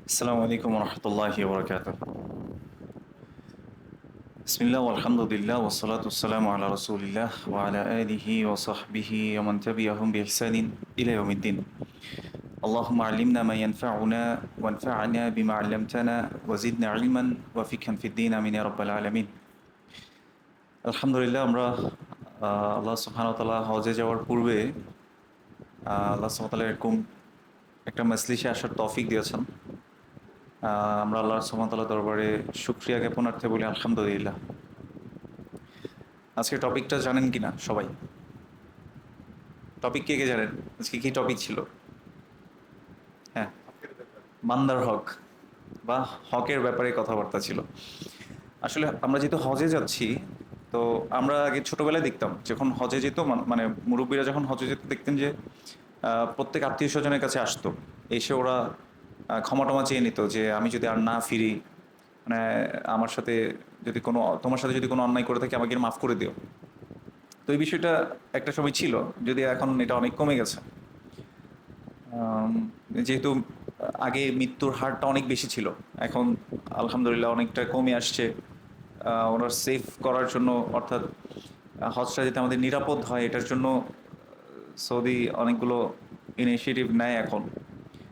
আসসালামু আলাইকুম রহমতুল্লাহি ওবরাকাতুহ। বিসমিল্লাহ আলহামদুলিল্লাহ ওয়াসসালাতু ওয়াসসালামু আলা রাসূলিল্লাহ ওয়া আলা আলিহি ওয়া সাহবিহি ওয়া মান তাবিআহুম বিইহসানিন ইলা ইয়াউমিদ্দিন। আল্লাহুম্মা আল্লিমনা মা ইয়ানফাউনা ওয়ানফা'না বিমা 'আল্লামতানা ওয়া জিদনা ইলমান ওয়া ফিকহান ফিদ-দ্বীন আমিন ইয়া রাব্বাল আলামিন। আলহামদুলিল্লাহ আমরা আল্লাহ সুবহানাহু ওয়া তাআলা হজে যাওয়ার পূর্বে আল্লাহ সুবহানাহু ওয়া তাআলা এরকম একটা মজলিসে আসার তৌফিক দিয়েছেন। আমরা আল্লাহ সুবহানাহু ওয়া তাআলার দরবারে শুকরিয়া জ্ঞাপনার্থে বলি আলহামদুলিল্লাহ। আজকে টপিকটা জানেন কিনা সবাই? টপিক কে কে জানেন? আজকে কি টপিক ছিল? হ্যাঁ, বান্দার হক বা হকের ব্যাপারে কথাবার্তা ছিল। আসলে আমরা যেহেতু হজে যাচ্ছি, তো আমরা আগে ছোটবেলায় দেখতাম যখন হজে যেত, মানে মুরব্বীরা যখন হজে যেত দেখতেন যে প্রত্যেক আত্মীয় স্বজনের কাছে আসতো, এসে ওরা ক্ষমা টমা চেয়ে নিত যে আমি যদি আর না ফিরি, মানে আমার সাথে যদি কোনো তোমার সাথে যদি কোনো অন্যায় করে থাকি আমাকে মাফ করে দিও। তো এই বিষয়টা একটা সময় ছিল, যদি এখন এটা অনেক কমে গেছে। আম, যেহেতু আগে মৃত্যুর হারটা অনেক বেশি ছিল, এখন আলহামদুলিল্লাহ অনেকটা কমে আসছে। ওনার সেফ করার জন্য, অর্থাৎ হজটা যাতে আমাদের নিরাপদ হয় এটার জন্য সৌদি অনেকগুলো ইনিশিয়েটিভ নেয় এখন।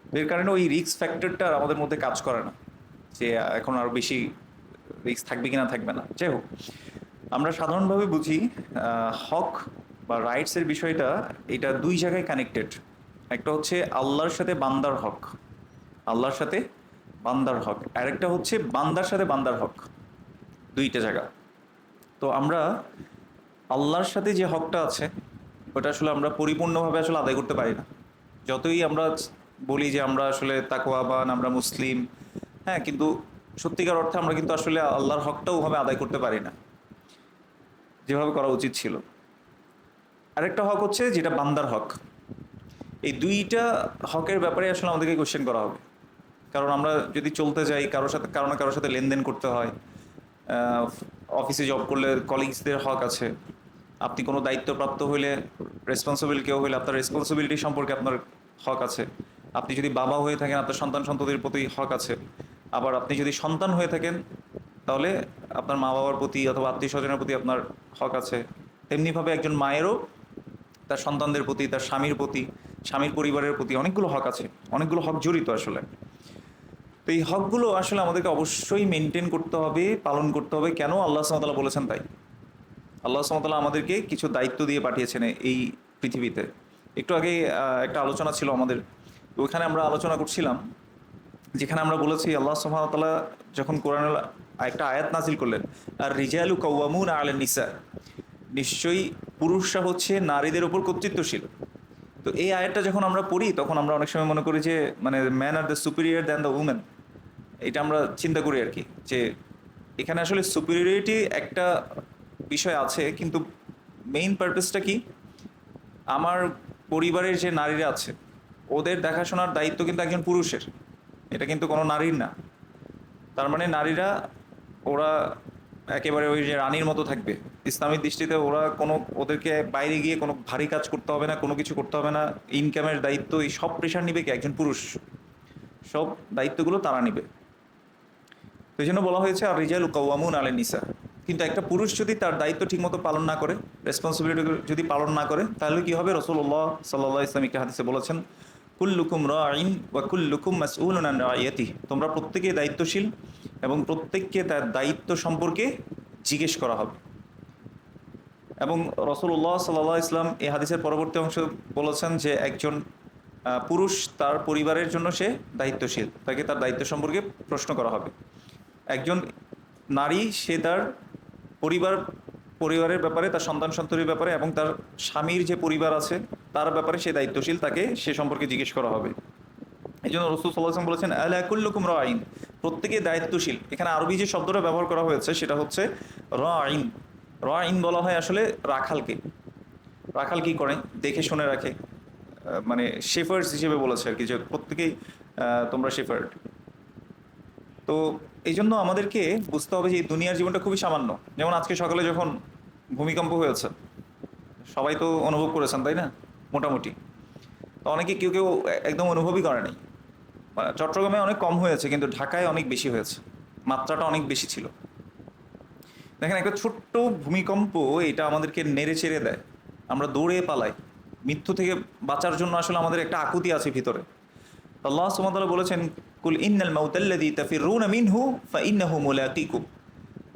তো এর কারণে ওই রিস্ক ফ্যাক্টরটা আমাদের মধ্যে কাজ করে না যে এখন আরো বেশি রিস্ক থাকবে কিনা থাকবে না। যাই হোক, আমরা সাধারণভাবে বুঝি হক বা রাইটসের বিষয়টা, এটা দুই জায়গায় কানেক্টেড। একটা হচ্ছে আল্লাহর সাথে বান্দার হক, আল্লাহর সাথে বান্দার হক, আরেকটা হচ্ছে বান্দার সাথে বান্দার হক, দুইটা জায়গা। তো আমরা আল্লাহর সাথে যে হকটা আছে ওটা আসলে আমরা পরিপূর্ণভাবে আসলে আদায় করতে পারি না। যতই আমরা বলি যে আমরা আসলে তাকওয়াবান, আমরা মুসলিম, হ্যাঁ, কিন্তু সত্যিকার অর্থে আমরা কিন্তু আসলে আল্লাহর হকটাও ওভাবে আদায় করতে পারি না যেভাবে করা উচিত ছিল। আরেকটা হক হচ্ছে যেটা বান্দার হক। এই দুইটা হকের ব্যাপারে আসলে আমাদেরকে কোশ্চেন করা হবে। কারণ আমরা যদি চলতে যাই, কারোর সাথে কারো না কারোর সাথে লেনদেন করতে হয়। অফিসে জব করলে কলিগসদের হক আছে। আপনি কোনো দায়িত্বপ্রাপ্ত হইলে, রেসপন্সিবল কেউ হইলে আপনার রেসপন্সিবিলিটি সম্পর্কে আপনার হক আছে। আপনি যদি বাবা হয়ে থাকেন আপনার সন্তান সন্ততির প্রতি হক আছে। আবার আপনি যদি সন্তান হয়ে থাকেন তাহলে আপনার মা বাবার প্রতি অথবা আত্মীয় স্বজনের প্রতি আপনার হক আছে। তেমনিভাবে একজন মায়েরও তার সন্তানদের প্রতি, তার স্বামীর প্রতি, স্বামীর পরিবারের প্রতি অনেকগুলো হক আছে, অনেকগুলো হক জড়িত আসলে। তো এই হকগুলো আসলে আমাদেরকে অবশ্যই মেনটেন করতে হবে, পালন করতে হবে। কেন? আল্লাহ সুবহানাহু ওয়া তাআলা বলেছেন তাই। আল্লাহ সুবহানাহু ওয়া তাআলা আমাদেরকে কিছু দায়িত্ব দিয়ে পাঠিয়েছেন এই পৃথিবীতে। একটু আগে একটা আলোচনা ছিল আমাদের, তো ওখানে আমরা আলোচনা করছিলাম, যেখানে আমরা বলেছি আল্লাহ সুবহানাহু ওয়া তাআলা যখন কোরআনের একটা আয়াত নাজিল করলেন, আর রিজালু কাওয়ামুনা আলান নিসা, নিশ্চয়ই পুরুষরা হচ্ছে নারীদের উপর কর্তৃত্বশীল। তো এই আয়াতটা যখন আমরা পড়ি তখন আমরা অনেক সময় মনে করি যে মানে man are the superior than the women, এটা আমরা চিন্তা করি আর কি, যে এখানে আসলে সুপিরিয়রিটি একটা বিষয় আছে, কিন্তু মেইন পারপাসটা কি? আমার পরিবারের যে নারীরা আছে ওদের দেখাশোনার দায়িত্ব কিন্তু একজন পুরুষের, এটা কিন্তু কোনো নারীর না। তার মানে নারীরা, ওরা একেবারে ওই যে রানীর মতো থাকবে। ইসলামের দৃষ্টিতে ওরা কোনো, ওদেরকে বাইরে গিয়ে কোনো ভারী কাজ করতে হবে না, কোনো কিছু করতে হবে না। ইনকামের দায়িত্ব, এই সব প্রেশার নিবে কি? একজন পুরুষ। সব দায়িত্বগুলো তারা নিবে। তো এই জন্য বলা হয়েছে আর রিজালু কাওয়ামুন আলান নিসা। কিন্তু একটা পুরুষ যদি তার দায়িত্ব ঠিকমতো পালন না করে, রেসপন্সিবিলিটি যদি পালন না করে, তাহলে কি হবে? রাসূলুল্লাহ সাল্লাল্লাহু আলাইহি ওয়াসাল্লাম হাদিসে বলেছেন, কুল্লুকুম রাঈন ওয়া কুল্লুকুম মাসউলুন আন রাইয়াতিহি, তোমরা প্রত্যেকেই দায়িত্বশীল এবং প্রত্যেককে তার দায়িত্ব সম্পর্কে জিজ্ঞেস করা হবে। এবং রাসূলুল্লাহ সাল্লাল্লাহু আলাইহি ওয়াসাল্লাম এই হাদিসের পরবর্তী অংশ বলেছেন যে একজন পুরুষ তার পরিবারের জন্য সে দায়িত্বশীল, তাকে তার দায়িত্ব সম্পর্কে প্রশ্ন করা হবে। একজন নারী, সে তার পরিবার, পরিবারের ব্যাপারে, তার সন্তান সন্ততির ব্যাপারে এবং তার স্বামীর যে পরিবার আছে তার ব্যাপারে সে দায়িত্বশীল, তাকে সে সম্পর্কে জিজ্ঞেস করা হবে। এই জন্য রাসূল সাল্লাল্লাহু আলাইহি ওয়াসাল্লাম বলেছেন আলা কুল্লুকুম রাঈন, প্রত্যেকে দায়িত্বশীল। এখানে আরবি যে শব্দটা ব্যবহার করা হয়েছে সেটা হচ্ছে রাঈন। রাঈন বলা হয় আসলে রাখালকে। রাখাল কি করে? দেখে শুনে রাখে। মানে শেফার্ডস হিসেবে বলেছে আর কি, যে প্রত্যেকেই তোমরা শেফার্ড। তো এই জন্য আমাদেরকে বুঝতে হবে যে এই দুনিয়ার জীবনটা খুবই সামান্য। যেমন আজকে সকালে যখন ভূমিকম্প হয়েছে, সবাই তো অনুভব করেছেন তাই না? মোটামুটি। তো অনেকে কেউ কেউ একদম অনুভবই করে নাই। চট্টগ্রামে অনেক কম হয়েছে, কিন্তু ঢাকায় অনেক বেশি হয়েছে, মাত্রাটা অনেক বেশি ছিল। দেখেন, একটা ছোট্ট ভূমিকম্প এটা আমাদেরকে নেড়ে চেড়ে দেয়, আমরা দৌড়ে পালাই। মৃত্যু থেকে বাঁচার জন্য আসলে আমাদের একটা আকুতি আছে ভিতরে। আল্লাহ সুবহানাহু ওয়া তাআলা বলেছেন, কুল ইন্নাল মাউতাল্লাযী তাফিররুনা মিনহু ফাইন্নাহু মুলাকিকুম।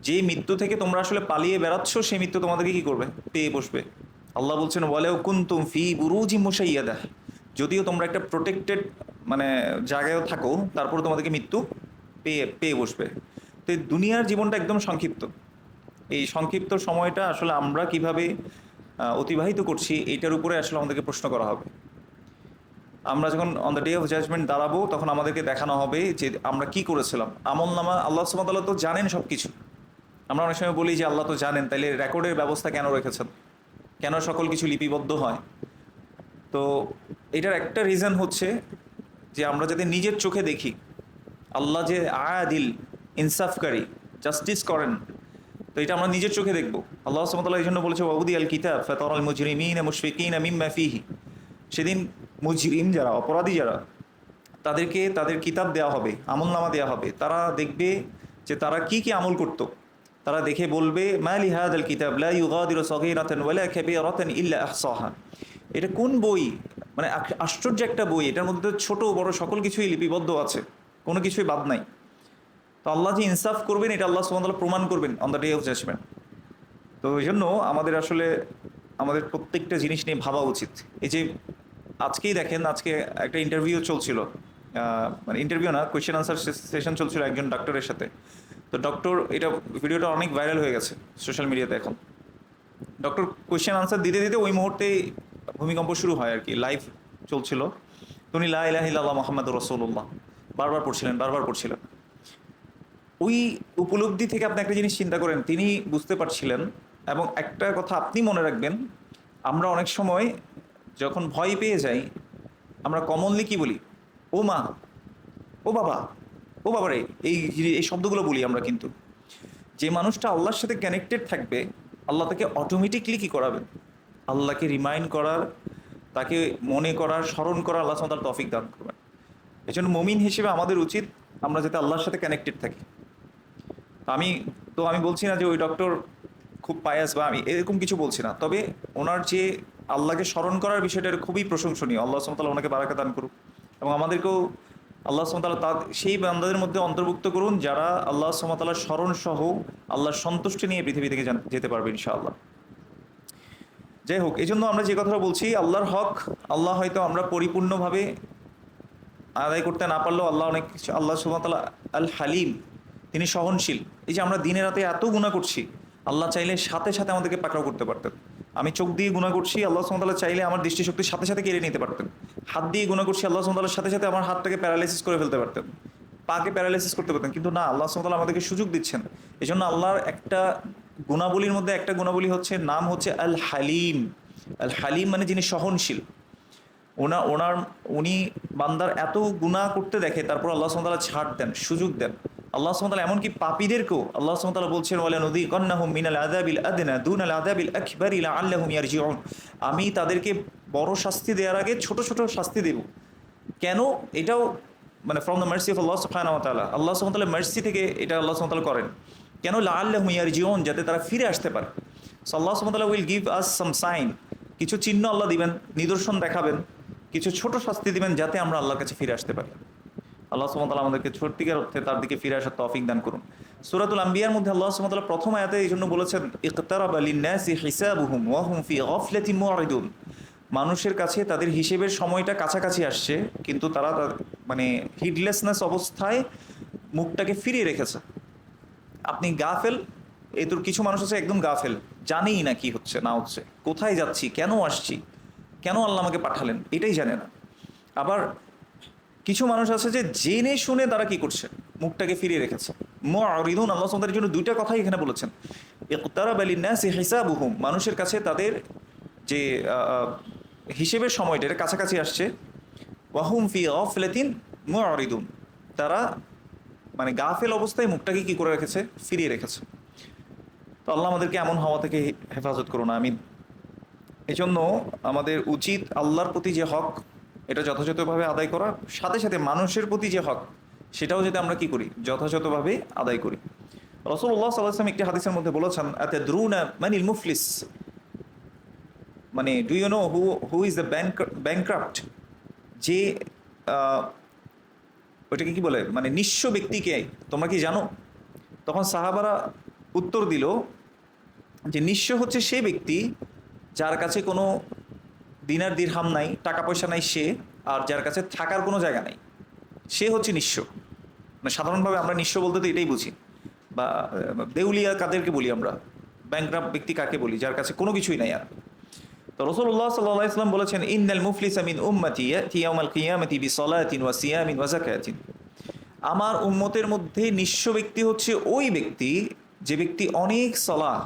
যে মৃত্যু থেকে তোমরা আসলে পালিয়ে বেড়াচ্ছ, সেই মৃত্যু তোমাদেরকে কি করবে? পেয়ে বসবে। আল্লাহ বলছেন, ওয়ালাউ কুনতুম ফি বুরুজিম মুশাইয়াদাহ, যদিও তোমরা একটা প্রোটেক্টেড মানে জায়গায়ও থাকো, তারপর তোমাদেরকে মৃত্যু পেয়ে পেয়ে বসবে। তো এই দুনিয়ার জীবনটা একদম সংক্ষিপ্ত। এই সংক্ষিপ্ত সময়টা আসলে আমরা কিভাবে অতিবাহিত করছি, এইটার উপরে আসলে আমাদেরকে প্রশ্ন করা হবে। আমরা যখন on the day of judgment দাঁড়াবো, তখন আমাদেরকে দেখানো হবে যে আমরা কি করেছিলাম। আমল নামা আল্লাহ সুবহানাহু ওয়া তাআলা তো জানেন সব কিছু। আমরা অনেক সময় বলি যে আল্লাহ তো জানেন, তাইলে রেকর্ডের ব্যবস্থা কেন রেখেছেন, কেন সকল কিছু লিপিবদ্ধ হয়? তো এটার একটা রিজন হচ্ছে যে আমরা যাতে নিজের চোখে দেখি আল্লাহ যে আদিল, ইনসাফকারী, জাস্টিস করেন, তো এটা আমরা নিজের চোখে দেখব। আল্লাহ সুবহানাহু ওয়া তাআলা এই জন্য বলেছে, ওয়াউদি আল কিতাব ফাতারাল মুজরিমিনা মুশফিকিনা মিম্মা ফিহি। সেদিন মুজরিম যারা, অপরাধী যারা, তাদেরকে তাদের কিতাব দেওয়া হবে, আমলনামা দেওয়া হবে। তারা দেখবে যে তারা কি কি আমল করত। তারা দেখে বলবে, মা লি হাযাল কিতাব লা ইউগাদিরু সগীরাতান ওয়ালা কাবীরাতান ইল্লা আহসাহা। এটা কোন বই, মানে আশ্চর্য একটা বই, এটার মধ্যে তো ছোট বড় সকল কিছুই লিপিবদ্ধ আছে, কোনো কিছুই বাদ নাই। তো আল্লাহ যে ইনসাফ করবেন, এটা আল্লাহ সুবহানাহু ওয়া তাআলা প্রমাণ করবেন on the day of judgment. তো এই জন্য আমাদের আসলে আমাদের প্রত্যেকটা জিনিস নিয়ে ভাবা উচিত। এই যে আজকেই দেখেন, আজকে একটা ইন্টারভিউ চলছিল, মানে ইন্টারভিউ না, কোয়েশ্চেন আনসার সেশন চলছিল একজন ডক্টরের সাথে। তো ডক্টর, এটা ভিডিওটা অনেক ভাইরাল হয়ে গেছে সোশ্যাল মিডিয়াতে এখন। ডক্টর কোয়েশ্চেন আনসার দিতে দিতে ওই মুহূর্তে ভূমিকম্প শুরু হয় আর কি, লাইভ চলছিল। তো উনি লা ইলাহা ইল্লাল্লাহ মুহাম্মাদুর রাসূলুল্লাহ বারবার পড়ছিলেন, বারবার পড়ছিলেন। ওই উপলব্ধি থেকে আপনি একটা জিনিস চিন্তা করেন, তিনি বুঝতে পারছিলেন। এবং একটা কথা আপনি মনে রাখবেন, আমরা অনেক সময় যখন ভয় পেয়ে যাই, আমরা কমনলি কি বলি? ও মা, ও বাবা, ও বাবা রে, এই শব্দগুলো বলি আমরা। কিন্তু যে মানুষটা আল্লাহর সাথে কানেক্টেড থাকবে, আল্লাহ তাকে অটোমেটিকলি কি করাবেন? আল্লাহকে রিমাইন্ড করার, তাকে মনে করার, স্মরণ করার আল্লাহ সুবহানাহু ওয়া তাআলা তৌফিক দান করবেন। এই জন্য মুমিন হিসেবে আমাদের উচিত আমরা যাতে আল্লাহর সাথে কানেক্টেড থাকি। আমি বলছি না যে ওই ডক্টর খুব পায়াস বা আমি এরকম কিছু বলছি না, তবে ওনার যে আল্লাহকে স্মরণ করার বিষয়টা খুবই প্রশংসনীয়। আল্লাহ সুবহানাহু ওয়া তাআলা ওনাকে বারাকা দান করুক, এবং আমাদেরকেও আল্লাহ সুবহানাহু ওয়া তাআলা সেই বান্দাদের মধ্যে অন্তর্ভুক্ত করুন যারা আল্লাহ সুবহানাহু ওয়া তাআলার স্মরণ সহ আল্লাহর সন্তুষ্টি নিয়ে পৃথিবী থেকে যেতে পারবে ইনশাআল্লাহ। যাই হোক, এই জন্য আমরা যে কথাটা বলছি, আল্লাহর হক আল্লাহ হয়তো আমরা পরিপূর্ণভাবে আদায় করতে না পারলেও আল্লাহ অনেক কিছু, আল্লাহ সুবহানাহু ওয়া তাআলা আল হালিম, তিনি সহনশীল। এই যে আমরা দিনে রাতে এত গুনাহ করছি, আল্লাহ চাইলে সাথে সাথে আমাদেরকে পাকড়াও করতে পারতেন। আমি চোখ দিয়ে গুনাহ করছি, আল্লাহ সুবহানাহু ওয়া তাআলা চাইলে আমার দৃষ্টিশক্তির সাথে সাথে কেড়ে নিতে পারতেন। হাত দিয়ে গুনাহ করছি, আল্লাহ সুবহানাহু ওয়া তাআলার সাথে সাথে আমার হাতটাকে প্যারালাইসিস করে ফেলতে পারতেন, পাকে প্যারালাইসিস করতে পারতেন। কিন্তু না, আল্লাহ সুবহানাহু ওয়া তাআলা আমাদেরকে সুযোগ দিচ্ছেন। এই জন্য আল্লাহর একটা গুণাবলীর মধ্যে একটা গুণাবলী হচ্ছে, নাম হচ্ছে আল হালিম। আল হালিম মানে যিনি সহনশীল। উনি বান্দার এত গুনাহ করতে দেখে, তারপর আল্লাহ সুবহানাহু ওয়া তাআলা ছাড় দেন, সুযোগ দেন। আল্লাহ সুবহানাহু ওয়া তাআলা এমনকি পাপীদেরকেও আল্লাহ সুবহানাহু ওয়া তাআলা বলছেন, ওয়ালা নুযিকান্নাহুম মিনাল আযাবিল আদনা দুনাল আযাবিল আকবারি লাআল্লাহুম ইয়ারজিউন। আমি তাদেরকে বড় শাস্তি দেওয়ার আগে ছোট ছোট শাস্তি দেব। কেন? এটাও মানে ফ্রম দ্য মার্সি অফ আল্লাহ সুবহানাহু ওয়া তাআলা, আল্লাহ সুবহানাহু ওয়া তাআলার মার্সি থেকে এটা আল্লাহ সুবহানাহু ওয়া তাআলা করেন। কেন? লাআল্লাহুম ইয়ারজিউন, যাতে তারা ফিরে আসতে পারে। সো আল্লাহ সুবহানাহু ওয়া তাআলা will give us some sign, কিছু চিহ্ন আল্লাহ দিবেন, নিদর্শন দেখাবেন, কিছু ছোট শাস্তি দিবেন, যাতে আমরা আল্লাহর কাছে ফিরে আসতে পারি। আল্লাহ সুবহানাহু ওয়া তাআলা আমাদেরকে সত্যিকার অর্থে তার দিকে ফিরে আসার তৌফিক দান করুন। সূরাতুল আম্বিয়ার মধ্যে আল্লাহ সুবহানাহু ওয়া তাআলা প্রথম আয়াতে এই জন্য বলেছেন, ইকতারাবা লিন-নাসি হিসাবুহুম ওয়া হুম ফি গাফলাতিন মুরিদুন। মানুষের কাছে তাদের হিসেবের সময়টা কাছাকাছি আসছে, কিন্তু তারা মানে হিডলেসনেস অবস্থায় মুখটাকে ফিরিয়ে রেখেছে। আপনি গাফেল, এই তোর কিছু মানুষ আছে একদম গাফেল, জানেই না কি হচ্ছে না হচ্ছে, কোথায় যাচ্ছি, কেন আসছি, কেন আল্লাহ আমাকে পাঠালেন, এটাই জানে না। আবার কিছু মানুষ আছে যে জেনে শুনে তারা কি করছে, মুখটাকে ফিরিয়ে রেখেছে। মুরিদুন, আল্লাহ সুবহানাহু ওয়া তাআলা জন্য দুইটা কথাই এখানে বলেছেন। ইকতারাবা লিন-নাসি হিসাবুহুম, মানুষের কাছে তাদের যে হিসেবের সময়টা এটা কাছাকাছি আসছে। ওয়া হুম ফি গাফলাতিন মুরিদুন, তারা মানে গাফেল অবস্থায় মুখটাকে কি করে রেখেছে? ফিরিয়ে রেখেছে। তো আল্লাহ আমাদেরকে এমন হওয়া থেকে হেফাজত করুন, আমিন। এই জন্য আমাদের উচিত আল্লাহর প্রতি যে হক এটা যথাযথভাবে আদায় করার সাথে সাথে মানুষের প্রতি যে হক সেটাও যাতে আমরা কি করি, যথাযথভাবে আদায় করি। রাসূলুল্লাহ সাল্লাল্লাহু আলাইহি ওয়াসাল্লাম একটি হাদিসের মধ্যে বলেছেন, আতাদরুনা মানিল মুফলিস, মানে do you know who is the bankrupt, যে ওইটাকে কি বলে, মানে নিঃস্ব ব্যক্তিকে তোমরা কি জানো? তখন সাহাবারা উত্তর দিল যে নিঃস্ব হচ্ছে সে ব্যক্তি যার কাছে কোনো দিনার দিরহাম নাই, টাকা পয়সা নাই সে, আর যার কাছে থাকার কোনো জায়গা নাই, সে হচ্ছে নিঃস্ব। মানে সাধারণভাবে আমরা নিঃস্ব বলতে তো এটাই বুঝি, বা দেউলিয়া কাদেরকে বলি আমরা, ব্যাংক্রাফট ব্যক্তি কাকে বলি, যার কাছে কোনো কিছুই নাই আর। তো রাসূলুল্লাহ সাল্লাল্লাহু আলাইহি ওয়াসাল্লাম বলেছেন, ইন্নাল মুফলিসা মিন উম্মতি ইয়াতি ইয়াউমাল কিয়ামাতি বিসসালাতিন ওয়া সিয়ামিন ওয়া যাকাতিন, আমার উম্মতের মধ্যে নিঃস্ব ব্যক্তি হচ্ছে ওই ব্যক্তি যে ব্যক্তি অনেক সালাহ,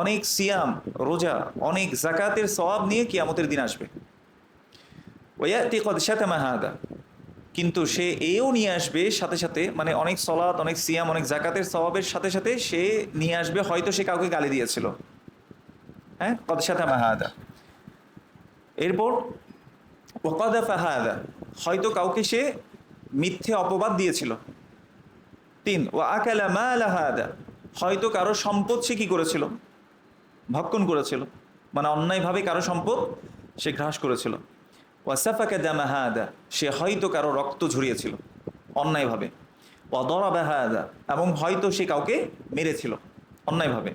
অনেক সিয়াম রোজা, অনেক যাকাতের সওয়াব নিয়ে কিয়ামতের দিন আসবে। ওয়ায়াতি ক্বাদ শাতামা হাদা, কিন্তু সে এও নিয়ে আসবে সাথে সাথে, মানে অনেক সলাত, অনেক সিয়াম, অনেক যাকাতের সওয়াবের সাথে সাথে সে নিয়ে আসবে হয়তো সে কাউকে গালি দিয়েছিল, হ্যাঁ, ক্বাদ শাতামা হাদা। এরপর ওয়াকাদাফা হাদা, হয়তো কাউকে সে মিথ্যে অপবাদ দিয়েছিল। 3 ওয়া আকালা মাল হাদা, হয়তো কারো সম্পদ সে কি করেছিল, ভক্ষণ করেছিল, মানে অন্যায়ভাবে কারো সম্পদ সে গ্রাস করেছিল। ওয়া সাফাকা দামা হাদা, সে হয়তো কারো রক্ত ঝরিয়েছিল অন্যায়ভাবে। ওয়া দরাবা হাদা, এবং হয়তো সে কাউকে মেরেছিল অন্যায়ভাবে।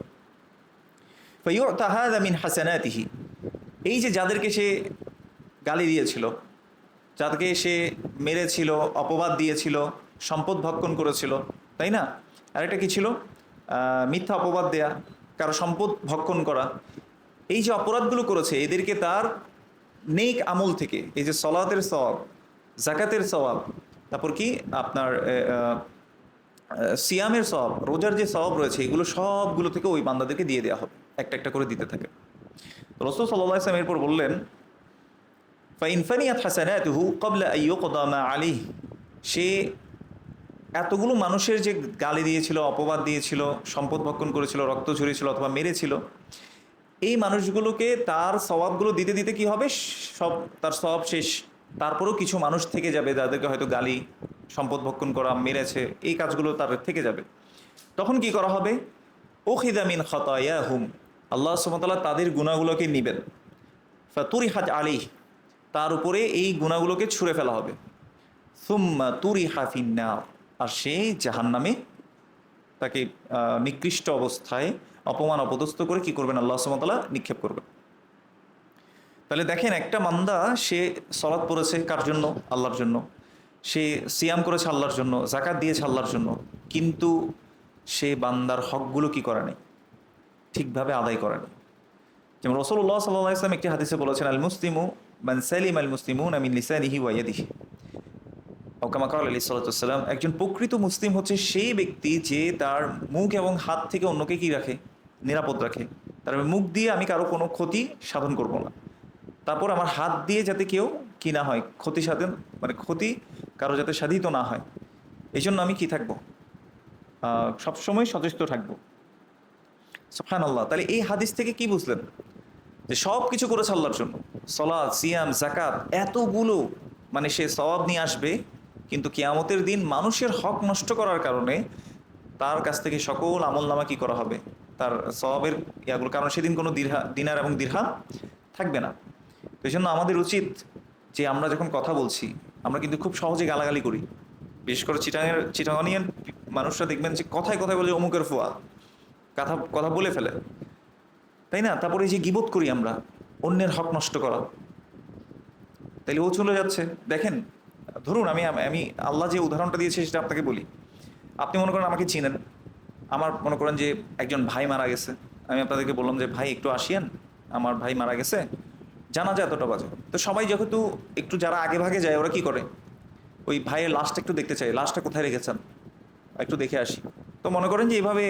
ফায়ুতা হাদা মিন হাসানাতিহি, এই যে যাদেরকে সে গালি দিয়েছিল, যাদেরকে সে মেরেছিল, অপবাদ দিয়েছিল, সম্পদ ভক্ষণ করেছিল, তাই না? আরেকটা কি ছিল? মিথ্যা অপবাদ দেয়া, কারো সম্পদ ভক্ষণ করা। এই যে অপরাধগুলো করেছে এদেরকে তার নেক আমল থেকে, এই যে সলাতের সওয়াব, যাকাতের সওয়াব, তারপর কি আপনার সিয়ামের সওয়াব, রোজার যে সওয়াব রয়েছে, এগুলো সবগুলো থেকে ওই বান্দাদেরকে দিয়ে দেওয়া হবে, একটা একটা করে দিতে থাকে। রাসূল সাল্লাল্লাহু আলাইহি ওয়াসাল্লাম এরপর বললেন, ফাইন ফানিয়াত হাসানাতুহু ক্বাবলা আন ইউকদা মা আলাইহি, সে এতগুলো মানুষের যে গালি দিয়েছিল, অপবাদ দিয়েছিল, সম্পদ ভক্ষণ করেছিল, রক্ত ঝরিয়েছিল অথবা মেরেছিল, এই মানুষগুলোকে তার সওয়াবগুলো দিতে দিতে কি হবে, সব তার সওয়াব শেষ। তারপরেও কিছু মানুষ থেকে যাবে যাদেরকে হয়তো গালি, সম্পদ ভক্ষণ করা, মেরেছে, এই কাজগুলো তার থেকে যাবে। তখন কি করা হবে? উখিযা মিন খাতায়াহুম, আল্লাহ সুবহানাহু ওয়া তাআলা তাদের গুনাহগুলোকে নেবেন। ফাতুরিহাত আলাইহি, তার উপরে এই গুনাহগুলোকে ছুঁড়ে ফেলা হবে। সুম্মা তুরিহা ফিন্নার, আর সে জাহান্নামে তাকে নিকৃষ্ট অবস্থায় অপমান অপদস্থ করে কি করবেন, আল্লাহ সুবহানাহু ওয়া তাআলা নিক্ষেপ করবেন। তাহলে দেখেন, একটা বান্দা সে সলাত পড়েছে কার জন্য? আল্লাহর জন্য। সে সিয়াম করেছে আল্লাহর জন্য, যাকাত দিয়েছে আল্লাহর জন্য, কিন্তু সে বান্দার হকগুলো কি করে নাই, ঠিকভাবে আদায় করে নাই। যেমন রাসূলুল্লাহ সাল্লাল্লাহু আলাইহি ওয়াসাল্লাম একটি হাদিসে বলেছেন, আল মুসলিমু মান সালিমা আল মুসলিমুনা মিন লিসানিহি ওয়া ইয়াদিহি, কামা ক্বালা আলাইহিস সালাতু ওয়াস সালাম, একজন প্রকৃত মুসলিম হচ্ছে সেই ব্যক্তি যে তার মুখ এবং হাত থেকে অন্যকে কি রাখে, নিরাপদ রাখে। তার মুখ দিয়ে আমি কারো কোনো ক্ষতি সাধন করব না, তারপর আমার হাত দিয়ে যাতে কেউ কি না হয়, ক্ষতি সাধন, মানে ক্ষতি কারো যাতে সাধিত না হয়, এই জন্য আমি কি থাকবো, সবসময় সচেষ্ট থাকবো। সুবহানাল্লাহ। তাহলে এই হাদিস থেকে কি বুঝলেন? যে সব কিছু করেছে আল্লাহর জন্য, সলাত, সিয়াম, যাকাত, এতগুলো, মানে সে সওয়াব নিয়ে আসবে, কিন্তু কিয়ামতের দিন মানুষের হক নষ্ট করার কারণে তার কাছ থেকে সকল আমলনামা কি করা হবে, তার সওয়াবের ইয়াগুলো, কারণ সেদিন কোনো দিনার এবং দিরহাম থাকবে না। তো এই জন্য আমাদের উচিত যে আমরা যখন কথা বলছি, আমরা কিন্তু খুব সহজে গালাগালি করি, বিশেষ করে চিটাগানিয়ান মানুষরা দেখবেন যে কথায় কথায় বলে অমুকের ফুয়া, কথা বলে ফেলে, তাই না? তারপরে এই যে গীবত করি আমরা, অন্যের হক নষ্ট করা, তাইলে ও চলে যাচ্ছে। দেখেন, ধরুন আমি আমি আল্লাহ যে উদাহরণটা দিয়েছে সেটা আপনাকে বলি। আপনি মনে করেন আমাকে চিনেন, আমার মনে করেন যে একজন ভাই মারা গেছে, আমি আপনাদেরকে বললাম যে ভাই একটু আসিয়েন, আমার ভাই মারা গেছে, জানা যায় এতটা বাজে। তো সবাই যেহেতু একটু যারা আগে ভাগে যায়, ওরা কি করে, ওই ভাইয়ের লাশটা একটু দেখতে চাই, লাশটা কোথায় রেখেছেন একটু দেখে আসি। তো মনে করেন যে এইভাবে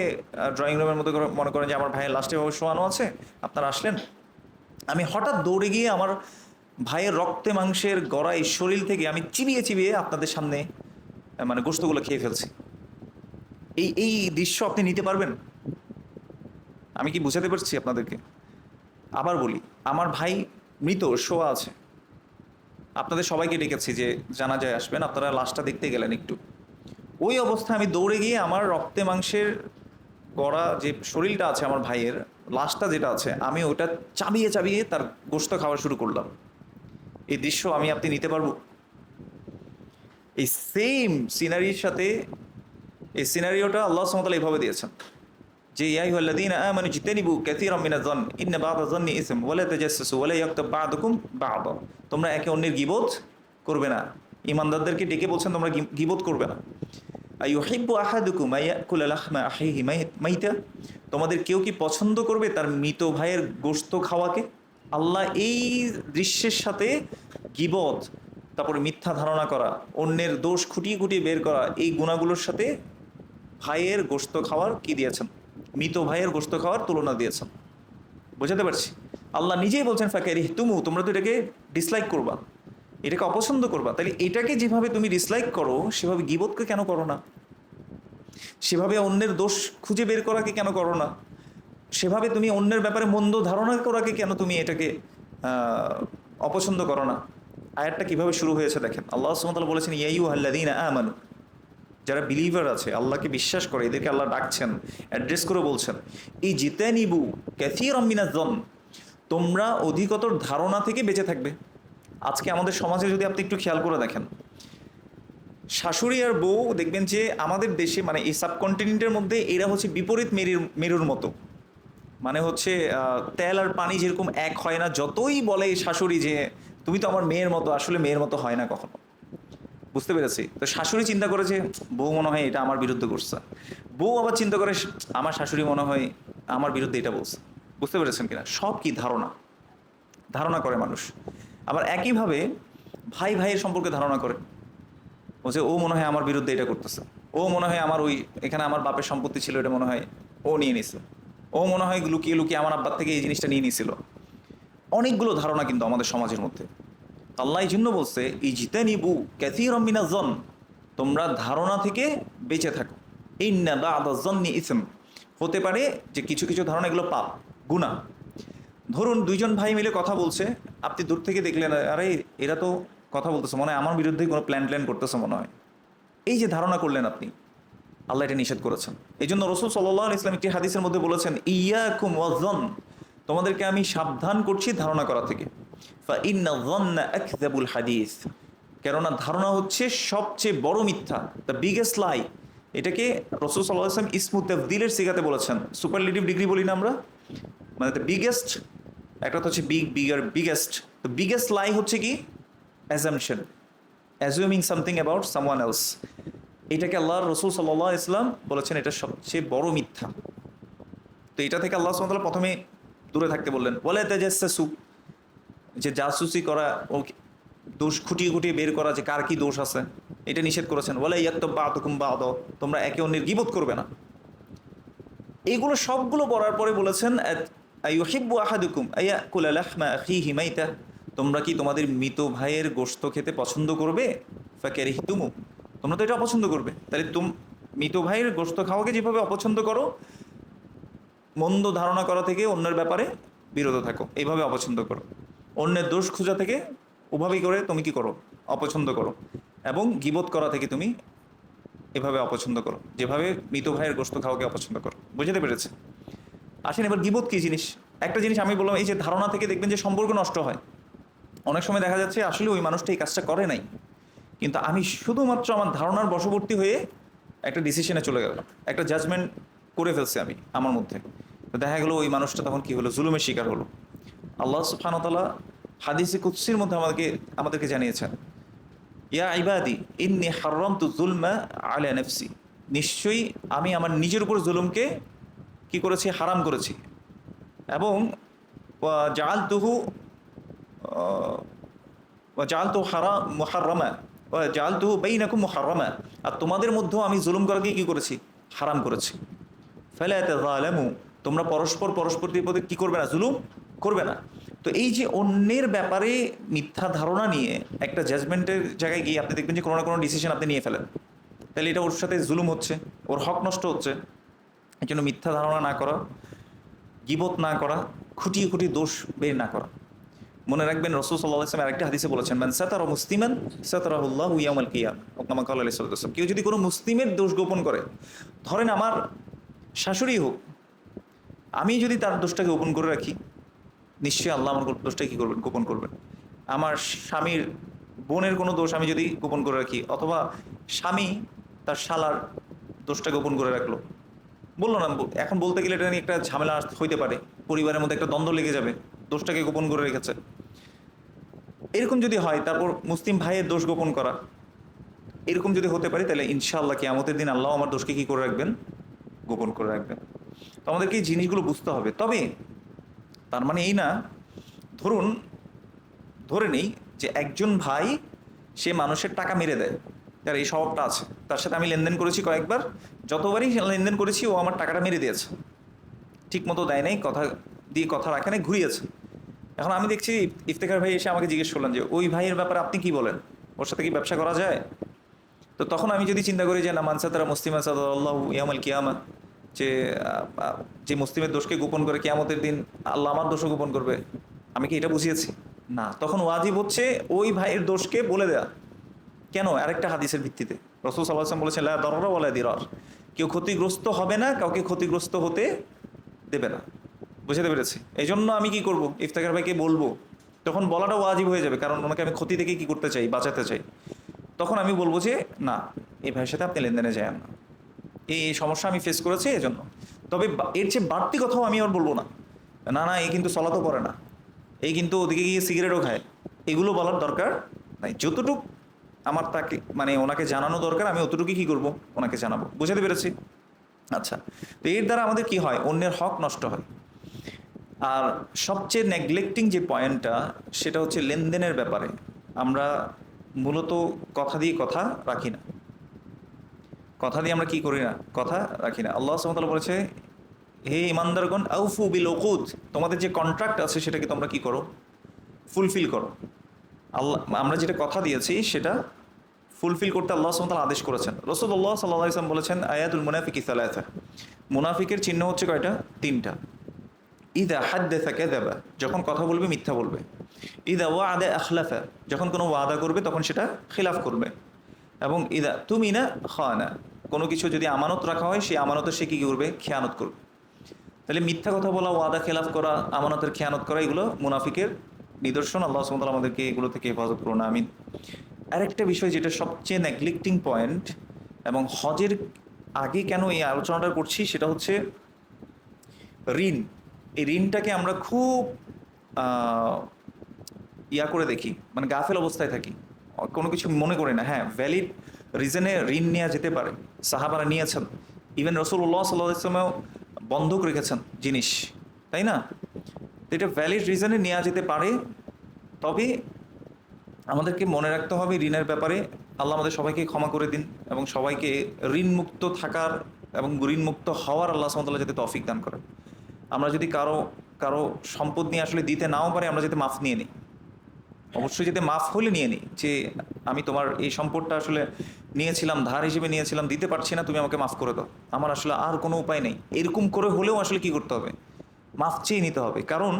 ড্রয়িং রুমের মধ্যে মনে করেন যে আমার ভাইয়ের লাশটা এভাবে শোয়ানো আছে, আপনারা আসলেন, আমি হঠাৎ দৌড়ে গিয়ে আমার ভাইয়ের রক্তে মাংসের গড়াই শরীর থেকে আমি চিবিয়ে চিবিয়ে আপনাদের সামনে মানে গোশতগুলো খেয়ে ফেলছি। এই এই দৃশ্য আপনি নিতে পারবেন? আমি কি বুঝাতে পারছি আপনাদেরকে? আবার বলি, আমার ভাই মৃত, শোয়া আছে, আপনাদের সবাইকে ডেকেছি যে জানাজায় আসবেন, আপনারা লাশটা দেখতে গেলেন একটু। ওই অবস্থায় আমি দৌড়ে গিয়ে আমার রক্তে মাংসের গড়া যে শরীরটা আছে আমার ভাইয়ের, লাশটা যেটা আছে, আমি ওটা চাবিয়ে চাবিয়ে তার গোশত খাওয়া শুরু করলাম। এই দৃশ্য আমি আপনি নিতে পারবো? এই সেম সিনারির সাথে এই সিনারিওটা আল্লাহ সুবহানাহু ওয়া তাআলা এইভাবে দিয়েছেন যে ইয়া আইয়ুহাল্লাযীনা আমানু ইজতানিবু কাসীরাম মিনাজ-যন্ন ইন্না বা'দা-যন্নি ইসম ওয়া লা তাজাসসাসু ওয়া লা ইয়াগতাব বা'দুকুম বা'দা। তোমরা একে অন্যের গীবত করবে না। ঈমানদারদেরকে ডেকে বলছেন তোমরা গীবত করবে না। আইয়ুহিব্বু আহাদুকুম আইয়াকুলা লাহমা আখিহি মাইতা। তোমাদের কেউ কি পছন্দ করবে তার মৃত ভাইয়ের গোশত খাওয়াকে? আল্লাহ এই দৃশ্যের সাথে গীবত, তারপরে মিথ্যা ধারণা করা, অন্যের দোষ খুঁটিয়ে খুঁটিয়ে বের করা, এই গুণাগুলোর সাথে ভাইয়ের গোশত খাওয়ার কি দিয়েছেন? মৃত ভাইয়ের গোশত খাওয়ার তুলনা দিয়েছেন। বোঝাতে পারছি? আল্লাহ নিজেই বলছেন ফাকারিহ তুমু, তোমরা তো এটাকে ডিসলাইক করবা, এটাকে অপছন্দ করবা। তাহলে এটাকে যেভাবে তুমি ডিসলাইক করো সেভাবে গীবতকে কেন করো না? সেভাবে অন্যের দোষ খুঁজে বের করাকে কেন করো না? সেভাবে তুমি অন্যের ব্যাপারে মন্দ ধারণা করাকে কেন তুমি এটাকে অপছন্দ করো না? আয়াতটা কিভাবে শুরু হয়েছে দেখেন। আল্লাহ সুবহানাহু ওয়া তাআলা বলেছেন ইয়া আইয়ুহাল্লাযীনা আমানু, যারা বিলিভার আছে, আল্লাহকে বিশ্বাস করে, এদেরকে আল্লাহ ডাকছেন, অ্যাড্রেস করে বলছেন এই জিতানিবু কাসীরাম মিনাজ-যন্ন, তোমরা অধিকতর ধারণা থেকে বেঁচে থাকবে। আজকে আমাদের সমাজে যদি আপনি একটু খেয়াল করে দেখেন, শাশুড়ি আর বউ দেখবেন যে আমাদের দেশে মানে এই সাবকন্টিনেন্টের মধ্যে এরা হচ্ছে বিপরীত মেরুর মতো। মানে হচ্ছে তেল আর পানি যেরকম এক হয় না, যতই বলে শাশুড়ি যে তুমি তো আমার মেয়ের মতো, আসলে মেয়ের মতো হয় না কখনো। বুঝতে পেরেছি? তো শাশুড়ি চিন্তা করে যে বউ মনে হয় এটা আমার বিরুদ্ধে করছে, বউ আবার চিন্তা করে আমার শাশুড়ি মনে হয় আমার বিরুদ্ধে এটা বলছে। বুঝতে পেরেছেন কিনা? সব কি ধারণা, ধারণা করে মানুষ। আবার একইভাবে ভাই ভাইয়ের সম্পর্কে ধারণা করে, বলছে ও মনে হয় আমার বিরুদ্ধে এটা করতেছে, ও মনে হয় আমার ওই এখানে আমার বাপের সম্পত্তি ছিল এটা মনে হয় ও নিয়ে নিছে, ও মনে হয় লুকিয়ে লুকিয়ে আমার আব্বার থেকে এই জিনিসটা নিয়ে নিছিল। অনেকগুলো ধারণা কিন্তু আমাদের সমাজের মধ্যে। আল্লাহ এই জন্য বলছে ইজতানিবু কাসীরাম মিনাজ-যন্ন, তোমরা ধারণা থেকে বেঁচে থাকো। ইন্না বা'দা-যন্নি ইসম, হতে পারে যে কিছু কিছু ধারণা এগুলো পাপ, গুনাহ। ধরুন দুইজন ভাই মিলে কথা বলছে, আপনি দূর থেকে দেখলেন আরে এরা তো কথা বলতেছে, মনে হয় আমার বিরুদ্ধে কোনো প্ল্যান করতেছে মনে হয়। এই যে ধারণা করলেন আপনি, আল্লাহ এটা নিষেধ করেছেন। এই জন্য রাসূল সাল্লাল্লাহু আলাইহি ওয়াসাল্লাম একটি হাদিসের মধ্যে বলেছেন ইয়াকুম ওয়াজ-যন্ন, তোমাদেরকে আমি সাবধান করছি ধারণা করা থেকে। ফা ইন্নায-যন্না আকযাবুল হাদিস, কেননা ধারণা হচ্ছে সবচেয়ে বড় মিথ্যা, দ্য বিগেস্ট লাই। এটাকে রাসূল সাল্লাল্লাহু আলাইহি ওয়াসাল্লাম ইসমু তাফদীলের সিগাতে বলেছেন, সুপারলেটিভ ডিগ্রি বলি না আমরা, মানে দ্য বিগেস্ট, একটা তো হচ্ছে বিগার, বিগেস্ট। দ্য বিগেস্ট লাই হচ্ছে কি? Assumption, assuming something about someone else. এটাকে আল্লাহ রসুল সাল্লাল্লাহু আলাইহি ওয়াসাল্লাম বলেছেন এটা সবচেয়ে বড় মিথ্যা। তো এটা থেকে আল্লাহ সুবহানাহু ওয়া তাআলা প্রথমে দূরে থাকতে বললেন, ওয়ালা তাজাসসু, যে জাসুসি করা, ও দোষ খুঁটিয়ে খুঁটিয়ে বের করা যে কার কি দোষ আছে, এটা নিষেধ করেছেন। ওয়ালা ইয়াগতাব বা'দুকুম বা'দা, তোমরা একে অন্যের গীবত করবে না। এইগুলো সবগুলো পড়ার পরে বলেছেন আইয়ুহিব্বু আহাদুকুম আইয়াকুলা লাহমা আখিহি মাইতা, তোমরা কি তোমাদের মৃত ভাইয়ের গোশত খেতে পছন্দ করবে? ফাকারিহতুমু, তোমরা তো এটা অপছন্দ করবে। তাহলে মৃত ভাইয়ের গোশত খাওয়াকে যেভাবে অপছন্দ করো, মন্দ ধারণা করা থেকে অন্যের ব্যাপারে বিরত থাকো, এইভাবে অপছন্দ করো। অন্যের দোষ খোঁজা থেকে ওভাবেই করে তুমি কি করো? অপছন্দ করো। এবং গীবত করা থেকে তুমি এভাবে অপছন্দ করো, যেভাবে মৃত ভাইয়ের গোশত খাওয়াকে অপছন্দ করো। বুঝতে পেরেছে? আসেন এবার গীবত কী জিনিস। একটা জিনিস আমি বললাম, এই যে ধারণা থেকে দেখবেন যে সম্পর্ক নষ্ট হয়। অনেক সময় দেখা যাচ্ছে আসলে ওই মানুষটা এই কাজটা করে নাই, কিন্তু আমি শুধুমাত্র আমার ধারণার বশবর্তী হয়ে একটা ডিসিশনে চলে গেলাম, একটা জাজমেন্ট করে ফেলছি আমি আমার মধ্যে। তো দেখা গেলো ওই মানুষটা তখন কি হলো? জুলুমের শিকার হলো। আল্লাহ সুবহানাহু ওয়া তাআলা হাদিসে কুদসির মধ্যে আমাদেরকে জানিয়েছেন, ইয়া ইবাদি ইন্নী হাররামতু যুলমা আলা নাফসি, নিশ্চয়ই আমি আমার নিজের উপর জুলুমকে কি করেছি? হারাম করেছি। এবং জাআলতুহু জাআলতু মুহাররামা জাআলতুহু বাইনাকুম মুহাররামা, আর তোমাদের মধ্যেও আমি জুলুম করাকে কি করেছি? হারাম করেছি। ফালা তাযালামু, তোমরা পরস্পরের প্রতি কি করবে না? জুলুম করবে না। তো এই যে অন্যের ব্যাপারে মিথ্যা ধারণা নিয়ে একটা জাজমেন্টের জায়গায় গিয়ে আপনি দেখবেন যে কোনো না কোনো ডিসিশন আপনি নিয়ে ফেলেন, তাহলে এটা ওর সাথে জুলুম হচ্ছে, ওর হক নষ্ট হচ্ছে। এই জন্য মিথ্যা ধারণা না করা, গীবত না করা, খুঁটিয়ে খুঁটিয়ে দোষ বের না করা। মনে রাখবেন রাসূল সাল্লাল্লাহু আলাইহি ওয়াসাল্লাম আরেকটা হাদিসে বলেছেন, মান সাতারা মুসলিমান সাতারাহুল্লাহু ইয়াউমাল কিয়ামা, কামা ক্বালা আলাইহিস সাল্লাতু ওয়াস সালাম। কেউ যদি কোনো মুসলিমের দোষ গোপন করে, ধরেন আমার শাশুড়ি হোক, আমি যদি তার দোষটাকে গোপন করে রাখি, নিশ্চয়ই আল্লাহ আমার দোষটা কি করবেন, গোপন করবেন। আমার স্বামীর বোনের কোনো দোষ আমি যদি গোপন করে রাখি, অথবা স্বামী তার শালার দোষটা গোপন করে রাখলো, বললো না, এখন বলতে গেলে এটা নিয়ে একটা ঝামেলা হইতে পারে, পরিবারের মধ্যে একটা দ্বন্দ্ব লেগে যাবে, দোষটাকে গোপন করে রেখেছে, এরকম যদি হয়, তারপর মুসলিম ভাইয়ের দোষ গোপন করা, এরকম যদি হতে পারে, তাহলে ইনশাআল্লাহ কিয়ামতের দিন আল্লাহ আমার দোষকে কি করে রাখবেন, গোপন করে রাখবেন। তো আমাদেরকে এই জিনিসগুলো বুঝতে হবে। তবে তার মানে এই না, ধরুন ধরে নেই যে একজন ভাই সে মানুষের টাকা মেরে দেয়, তার এই স্বভাবটা আছে, তার সাথে আমি লেনদেন করেছি কয়েকবার, যতবারই লেনদেন করেছি ও আমার টাকাটা মেরে দিয়েছে, ঠিক মতো দেয় নাই, কথা দিয়ে কথা রাখে নাই, ঘুরিয়েছে। এখন আমি দেখছি ইফতেখার ভাই এসে আমাকে জিজ্ঞেস করলেন যে ওই ভাইয়ের ব্যাপারে আপনি কি বলেন, ওর সাথে কি ব্যবসা করা যায়? তো তখন আমি যদি চিন্তা করি যে না, মানসাতারা মুসলিম আসাদাল্লাহু ইয়াউমাল কিয়ামা, যে যে মুসলিমের দোষকে গোপন করে কিয়ামতের দিন আল্লাহ আমার দোষও গোপন করবে, আমি কি এটা বুঝিয়েছি? না, তখন ওয়াজিব হচ্ছে ওই ভাইয়ের দোষকে বলে দেয়া। কেন? আরেকটা হাদিসের ভিত্তিতে রাসূল সাল্লাল্লাহু আলাইহি ওয়াসাল্লাম বলেছেন, লা দাররা ওয়ালা দিরার, কেউ ক্ষতিগ্রস্ত হবে না, কাউকে ক্ষতিগ্রস্ত হতে দেবে না। বুঝতে পেরেছি? এই জন্য আমি কি করব, ইফতেখার ভাইকে বলবো, তখন বলাটা ওয়াজিব হয়ে যাবে, কারণ ওনাকে আমি ক্ষতি থেকে কি করতে চাই, বাঁচাতে চাই। তখন আমি বলবো যে না, এই ভাইয়ের সাথে আপনি লেনদেনে যান না, এই সমস্যা আমি ফেস করেছি, এই জন্য। তবে এর চেয়ে বাড়তি কথাও আমি আর বলবো না, না না এই কিন্তু সলাতও পড়ে না, এই কিন্তু ওদিকে গিয়ে সিগারেটও খায়, এগুলো বলার দরকার নাই। যতটুক আমার তাকে মানে ওনাকে জানানো দরকার, আমি অতটুকুই কি করব, ওনাকে জানাবো। বুঝাতে পেরেছি? আচ্ছা, তো এর দ্বারা আমাদের কি হয়, অন্যের হক নষ্ট হয়। আর সবচেয়ে নেগলেক্টিং যে পয়েন্টটা, সেটা হচ্ছে লেনদেনের ব্যাপারে আমরা মূলত কথা দিয়ে কথা রাখি না। কথা দিয়ে আমরা কি করি না, কথা রাখি না। আল্লাহ সুবহানাহু ওয়া তাআলা বলেছে, হে ইমানদারগণ, আউফু বিল উকুদ, তোমাদের যে কন্ট্রাক্ট আছে সেটাকে তোমরা কি করো, ফুলফিল করো। আল্লাহ, আমরা যেটা কথা দিয়েছি সেটা ফুলফিল করতে আল্লাহ সুবহানাহু ওয়া তাআলা আদেশ করেছেন। রাসূলুল্লাহ সাল্লাল্লাহু আলাইহি ওয়াসাল্লাম বলেছেন, আয়াতুল মুনাফিকি সালাসা, মুনাফিকের চিহ্ন হচ্ছে কয়টা? তিনটা। ইদা হাদ্দাসা কাযাবা, যখন কথা বলবে মিথ্যা বলবে। ইদা ওয়া'আদা আখলাফা, যখন কোনো ওয়াদা করবে তখন সেটা খিলাফ করবে। এবং ইদা তুমিনা খানা, কোনো কিছু যদি আমানত রাখা হয় সেই আমানতের সে কী করবে, খেয়ানত করবে। তাহলে মিথ্যা কথা বলা, ওয়াদা খেলাফ করা, আমানতের খেয়ানত করা, এগুলো মুনাফিকের নিদর্শন। আল্লাহ সুবহানাহু ওয়া তাআলা আমাদেরকে এগুলো থেকে হেফাজত করুন, আমিন। আরেকটা বিষয় যেটা সবচেয়ে নেগলেক্টিং পয়েন্ট, এবং হজের আগে কেন এই আলোচনাটা করছি, সেটা হচ্ছে ঋণ। এই ঋণটাকে আমরা খুব ইয়া করে দেখি, মানে গাফেল অবস্থায় থাকি, কোনো কিছু মনে করি না। হ্যাঁ, ভ্যালিড রিজনে ঋণ নেওয়া যেতে পারে, সাহাবারা নিয়েছেন, ইভেন রাসূলুল্লাহ সাল্লাল্লাহু আলাইহি ওয়াসাল্লাম বন্ধক রেখেছেন জিনিস, তাই না? তো এটা ভ্যালিড রিজনে নেওয়া যেতে পারে। তবে আমাদেরকে মনে রাখতে হবে ঋণের ব্যাপারে আল্লাহ আমাদের সবাইকে ক্ষমা করে দিন, এবং সবাইকে ঋণমুক্ত থাকার এবং ঋণমুক্ত হওয়ার আল্লাহ সুবহানাহু ওয়া তাআলা যাতে তৌফিক দান করেন। আমরা যদি কারো কারো সম্পদ নিয়ে আসলে দিতে নাও পারে, আমরা যাতে মাফ নিয়ে নিই, অবশ্যই যাতে মাফ হলে নিয়ে নিই, যে আমি তোমার এই সম্পদটা আসলে নিয়েছিলাম, ধার হিসেবে নিয়েছিলাম, দিতে পারছি না, তুমি আমাকে মাফ করে দাও, আমার আসলে আর কোনো উপায় নেই, এরকম করে হলেও আসলে কি করতে হবে, মাফ চেয়ে নিতে হবে। কারণ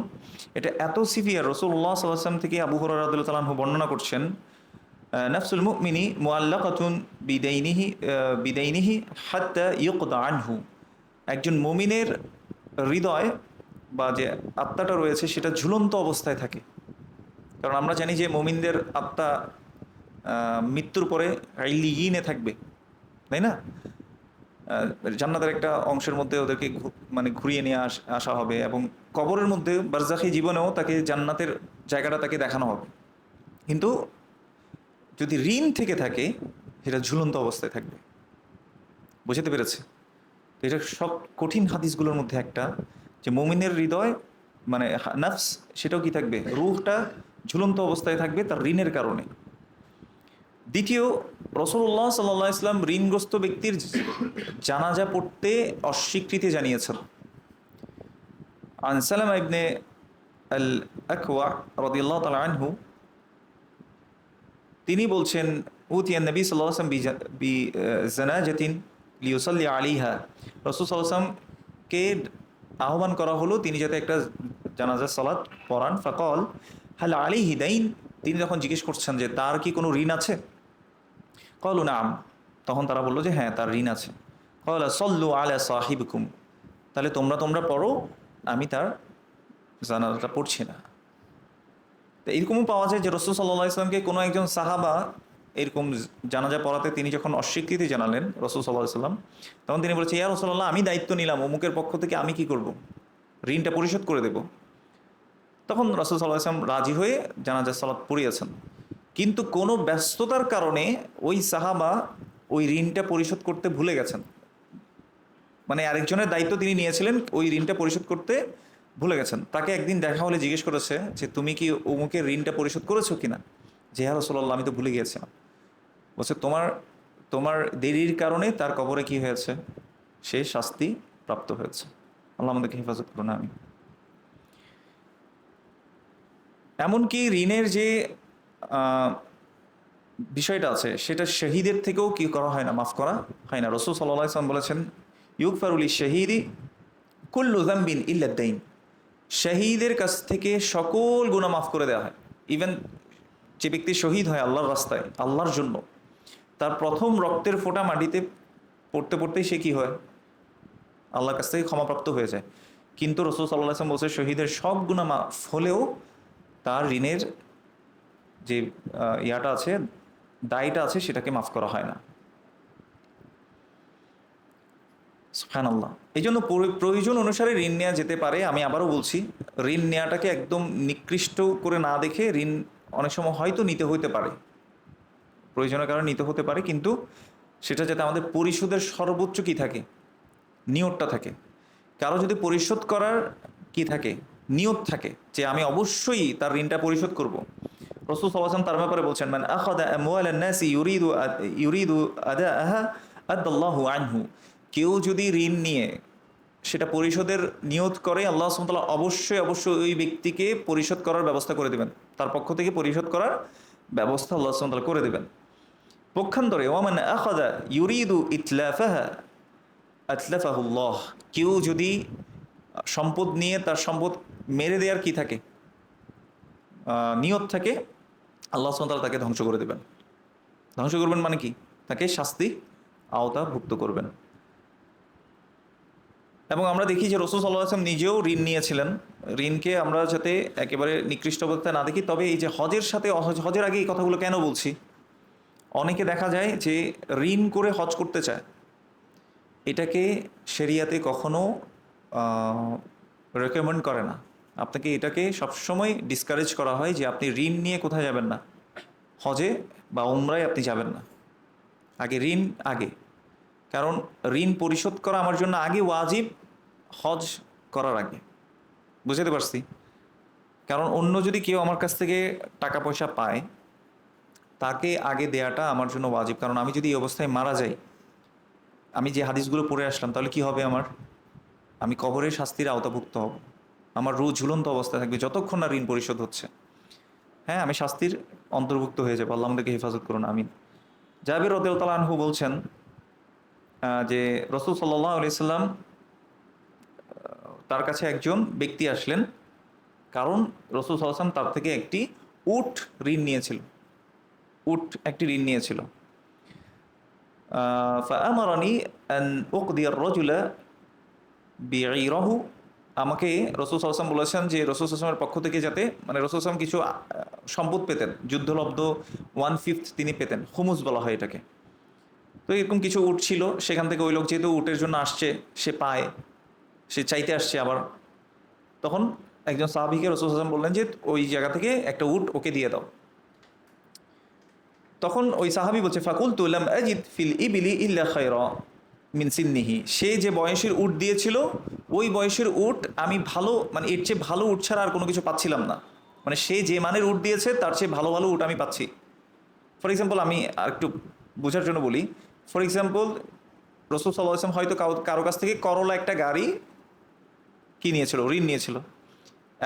এটা এত সিভিয়ার। রাসূলুল্লাহ সাল্লাল্লাহু আলাইহি ওয়াসাল্লাম থেকে আবু হুরায়রা রাদিয়াল্লাহু তাআলা আনহু বর্ণনা করছেন, নাফসুল মুমিনি মুআল্লাকাতুন বিদাইনিহি হাত্তা ইউকদা আনহু, একজন মুমিনের হৃদয় বা যে আত্মাটা রয়েছে সেটা ঝুলন্ত অবস্থায় থাকে। কারণ আমরা জানি যে মুমিনদের আত্মা মৃত্যুর পরে ইল্লিয়িনে থাকবে, তাই না? জান্নাতের একটা অংশের মধ্যে ওদেরকে মানে ঘুরিয়ে নিয়ে আসা হবে, এবং কবরের মধ্যে বারজাখী জীবনেও তাকে জান্নাতের জায়গাটা তাকে দেখানো হবে। কিন্তু যদি ঋণ থেকে থাকে, সেটা ঝুলন্ত অবস্থায় থাকবে। বুঝতে পেরেছে? তো এটা সব কঠিন হাদিসগুলোর মধ্যে একটা, যে মুমিনের হৃদয় মানে নাফস, সেটাও কি থাকবে, রূহটা ঝুলন্ত অবস্থায় থাকবে তার ঋণের কারণে। দ্বিতীয়, রাসূলুল্লাহ সাল্লাল্লাহু আলাইহি ওয়াসাল্লাম ঋণগ্রস্ত ব্যক্তির জানাজা পড়তে অস্বীকৃতি জানিয়েছেন। আন সালামা ইবনে আল আকওয়া রাদিয়াল্লাহু তাআলা আনহু, তিনি বলছেন, উতিয়া নবী সাল্লাল্লাহু আলাইহি ওয়াসাল্লাম বি জানাজাতিন লিইউসাল্লি আলাইহা, রাসূল সাল্লাল্লাহু আলাইহি ওয়াসাল্লামকে আহ্বান করা হলো তিনি যাতে একটা জানাজার সালাত পড়ান। ফাকাল, হাল আলাইহি দাইন, তিনি যখন জিজ্ঞেস করছেন যে তার কি কোনো ঋণ আছে, ক্বালু নাম, তখন তারা বললো যে হ্যাঁ তার ঋণ আছে। ক্বালা সল্লু আলা সাহিবিকুম, তাহলে তোমরা তোমরা পড়ো, আমি তার জানাজাটা পড়ছি না। তো এরকমও পাওয়া যায় যে রাসূল সাল্লাল্লাহু আলাইহি ওয়াসাল্লামকে কোনো একজন সাহাবা এরকম জানাজা পড়াতে তিনি যখন অস্বীকৃতি জানালেন রাসূল সাল্লাল্লাহু আলাইহি ওয়াসাল্লাম, তখন তিনি বলেছেন ইয়া রাসূলুল্লাহ, আমি দায়িত্ব নিলাম অমুকের পক্ষ থেকে, আমি কি করব, ঋণটা পরিশোধ করে দেব। তখন রাসূল সাল্লাল্লাহু আলাইহি ওয়াসাল্লাম রাজি হয়ে জানাজার সালাত পড়িয়েছেন। কিন্তু কোনো ব্যস্ততার কারণে ওই সাহাবা ওই ঋণটা পরিশোধ করতে ভুলে গেছেন। মানে আরেকজনের দায়িত্ব তিনি নিয়েছিলেন, ওই ঋণটা পরিশোধ করতে ভুলে গেছেন। তাকে একদিন দেখা হলে জিজ্ঞেস করেছে যে তুমি কি অমুকের ঋণটা পরিশোধ করেছো কিনা। যে হ্যাঁ রাসূলুল্লাহ, আমি তো ভুলে গিয়েছিলাম। বলছে তোমার তোমার দেরির কারণে তার কবরে কি হয়েছে, সে শাস্তি প্রাপ্ত হয়েছে। আল্লাহ আমাদেরকে হেফাজত করুন, আমি। এমনকি ঋণের যে আহ, বিষয়টা আছে সেটা শহীদের থেকেও কি করা হয় না, মাফ করা হয় না। রাসূল সাল্লাল্লাহু আলাইহি ওয়াসাল্লাম বলেছেন ইউগফারু লিশ-শাহীদি কুল্লু যামবিন ইল্লা আদ-দাইন, শহীদের কাছ থেকে সকল গুনাহ মাফ করে দেওয়া হয়। ইভেন যে ব্যক্তি শহীদ হয় আল্লাহর রাস্তায়, আল্লাহর জন্য, তার প্রথম রক্তের ফোঁটা মাটিতে পড়তে পড়তেই সে কি হয়, আল্লাহর কাছ থেকে ক্ষমাপ্রাপ্ত হয়ে যায়। কিন্তু রাসূল সাল্লাল্লাহু আলাইহি ওয়াসাল্লাম বলছে শহীদের সব গুনাহ মাফ হলেও তার ঋণের যে ইয়াটা আছে, দায়টা আছে, সেটাকে মাফ করা হয় না। সুবহানাল্লাহ। এই জন্য প্রয়োজন অনুসারে ঋণ নেওয়া যেতে পারে। আমি আবারও বলছি, ঋণ নেওয়াটাকে একদম নিকৃষ্ট করে না দেখে, ঋণ অনেক সময় হয়তো নিতে হতে পারে, প্রয়োজনের কারণে নিতে হতে পারে, কিন্তু সেটা যাতে আমাদের পরিশোধের সর্বোচ্চ কি থাকে, নিয়তটা থাকে। কারো যদি পরিশোধ করার কি থাকে, নিয়ত থাকে যে আমি অবশ্যই তার ঋণটা পরিশোধ করব, রাসূল সাল্লাল্লাহু আলাইহি ওয়াসাল্লাম তার ব্যাপারে বলছেন মান আখাযা আমওয়ালান নাসি ইউরিদু আদাআহা আদাল্লাহু আনহু, কেউ যদি ঋণ নিয়ে সেটা পরিশোধের নিয়ত করে, আল্লাহ সুবহানাহু ওয়া তাআলা অবশ্যই অবশ্যই ওই ব্যক্তিকে পরিশোধ করার ব্যবস্থা করে দেবেন, তার পক্ষ থেকে পরিশোধ করার ব্যবস্থা আল্লাহ সুবহানাহু ওয়া তাআলা করে দেবেন। পক্ষান্তরে ওয়ামান আখাযা ইউরিদু ইতলাফাহা আতলাফাহুল্লাহ, কেউ যদি সম্পদ নিয়ে তার সম্পদ মেরে দেওয়ার কি থাকে, নিয়ত থাকে, আল্লাহ সুবহানাহু ওয়া তাআলা তাকে ধ্বংস করে দেবেন। ধ্বংস করবেন মানে কি, তাকে শাস্তি আওতাভুক্ত করবেন। এবং আমরা দেখি যে রাসূল সাল্লাল্লাহু আলাইহি ওয়াসাল্লাম নিজেও ঋণ নিয়েছিলেন। ঋণকে আমরা যাতে একেবারে নিকৃষ্ট অবস্থায় না দেখি, তবে এই যে হজের সাথে, হজের আগে এই কথাগুলো কেন বলছি, অনেকে দেখা যায় যে ঋণ করে হজ করতে চায়, এটাকে শরিয়াতে কখনো রেকমেন্ড করে না। আপনাকে এটাকে সবসময় ডিসকারেজ করা হয় যে আপনি ঋণ নিয়ে কোথায় যাবেন না, হজে বা উমরায় আপনি যাবেন না, আগে ঋণ আগে। কারণ ঋণ পরিশোধ করা আমার জন্য আগে ওয়াজিব, হজ করার আগে। বুঝতে পারছি? কারণ অন্য যদি কেউ আমার কাছ থেকে টাকা পয়সা পায়, তাকে আগে দেয়াটা আমার জন্য ওয়াজিব। কারণ আমি যদি এই অবস্থায় মারা যাই, আমি যে হাদিসগুলো পড়ে আসলাম, তাহলে কি হবে আমার, আমি কবরের শাস্তির আওতাভুক্ত হব, আমার রুহ ঝুলন্ত অবস্থায় থাকবে যতক্ষণ না ঋণ পরিশোধ হচ্ছে। হ্যাঁ, আমি শাস্তির অন্তর্ভুক্ত হয়ে যাবো। আল্লাহ আমাদেরকে হেফাজত করুন, আমিন। জাবির রাদিয়াল্লাহু তাআলা আনহু বলছেন যে রাসূল সাল্লাল্লাহু আলাইহি সাল্লাম, তার কাছে একজন ব্যক্তি আসলেন, কারণ রাসূল সাল্লাল্লাহু আলাইহি সাল্লাম তার থেকে একটি উট ঋণ নিয়েছিল, উট একটি ঋণ নিয়েছিল। ফাআমারানি আন উকদিয়া আর-রাজুলা বিঈরাহু, আমাকে রাসূল সাল্লাল্লাহু আলাইহি ওয়াসাল্লাম বলেছেন যে রাসূল সাল্লাল্লাহু আলাইহি ওয়াসাল্লামের পক্ষ থেকে যাতে, মানে রাসূল সাল্লাল্লাহু আলাইহি ওয়াসাল্লাম কিছু সম্পদ পেতেন, যুদ্ধলব্ধ 1/5 তিনি পেতেন, খুমুস বলা হয় এটাকে। তো এরকম কিছু উট ছিল, সেখান থেকে ওই লোক যেহেতু উটের জন্য আসছে, সে পায়, সে চাইতে আসছে আবার, তখন একজন সাহাবীকে রাসূল সাল্লাল্লাহু আলাইহি ওয়াসাল্লাম বললেন যে ওই জায়গা থেকে একটা উট ওকে দিয়ে দাও। তখন ওই সাহাবী বলছে ফাকুলতু লাম আজিদ ফিল ইবলি ইল্লা খায়রা মিন সিন্নিহি, সে যে বয়সের উট দিয়েছিল ওই বয়সের উট আমি ভালো, মানে এর চেয়ে ভালো উট ছাড়া আর কোনো কিছু পাচ্ছিলাম না। মানে সে যে মানের উট দিয়েছে তার চেয়ে ভালো ভালো উট আমি পাচ্ছি। ফর এক্সাম্পল, আমি আর একটু বোঝার জন্য বলি। ফর এক্সাম্পল, রাসূল সাল্লাল্লাহু আলাইহি ওয়াসাল্লাম হয়তো কারো কাছ থেকে করলা একটা গাড়ি কি নিয়েছিল, ঋণ নিয়েছিল।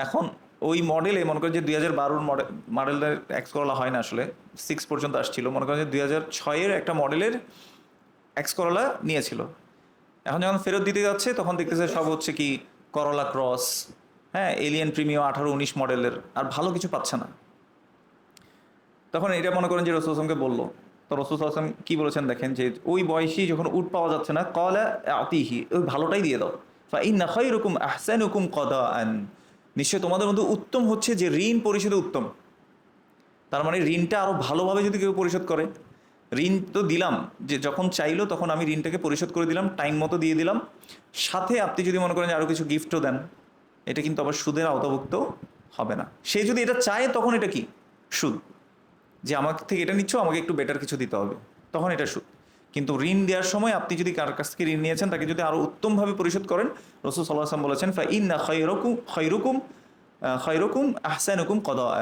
এখন ওই মডেলে মনে করেন যে 2012 মডেলের এক্স করলা হয় না, আসলে 6 পর্যন্ত আসছিল, মনে করেন যে 2006-এর একটা মডেলের এক্স করলা নিয়েছিল। এখন যখন ফেরত দিতে যাচ্ছে তখন দেখতেছে সব হচ্ছে কি করলা ক্রস, হ্যাঁ, এলিয়েন প্রিমিয়াম 18-19 মডেলের, আর ভালো কিছু পাচ্ছে না। তখন এটা মনে করেন যে রসুল আসলামকে বললো, তো রসুল আসলাম কি বলেছেন দেখেন, যে ওই বয়সী যখন উট পাওয়া যাচ্ছে না, কলা আতিহি, ওই ভালোটাই দিয়ে দাও। ফাইন্না খায়রুকুম আহসানুকুম কদাআন, নিশ্চয় তোমাদের মধ্যে উত্তম হচ্ছে যে ঋণ পরিশোধে উত্তম। তার মানে ঋণটা আরো ভালোভাবে যদি কেউ পরিশোধ করে, ঋণ তো দিলাম, যে যখন চাইলো তখন আমি ঋণটাকে পরিশোধ করে দিলাম, টাইম মতো দিয়ে দিলাম, সাথে আপনি যদি মনে করেন যে আরো কিছু গিফটও দেন, এটা কিন্তু আবার সুদের আওতাভুক্ত হবে না। সে যদি এটা চায় তখন এটা কি সুদ, যে আমার থেকে এটা নিচ্ছ, আমাকে একটু বেটার কিছু দিতে হবে, তখন এটা সুদ। কিন্তু ঋণ দেওয়ার সময় আপনি যদি কার কাছ থেকে ঋণ নিয়েছেন তাকে যদি আরো উত্তমভাবে পরিশোধ করেন, রাসূল সাল্লাল্লাহু আলাইহি ওয়াসাল্লাম বলেছেন ফাইন্না খায়রুকুম আহসানুকুম কদাআ,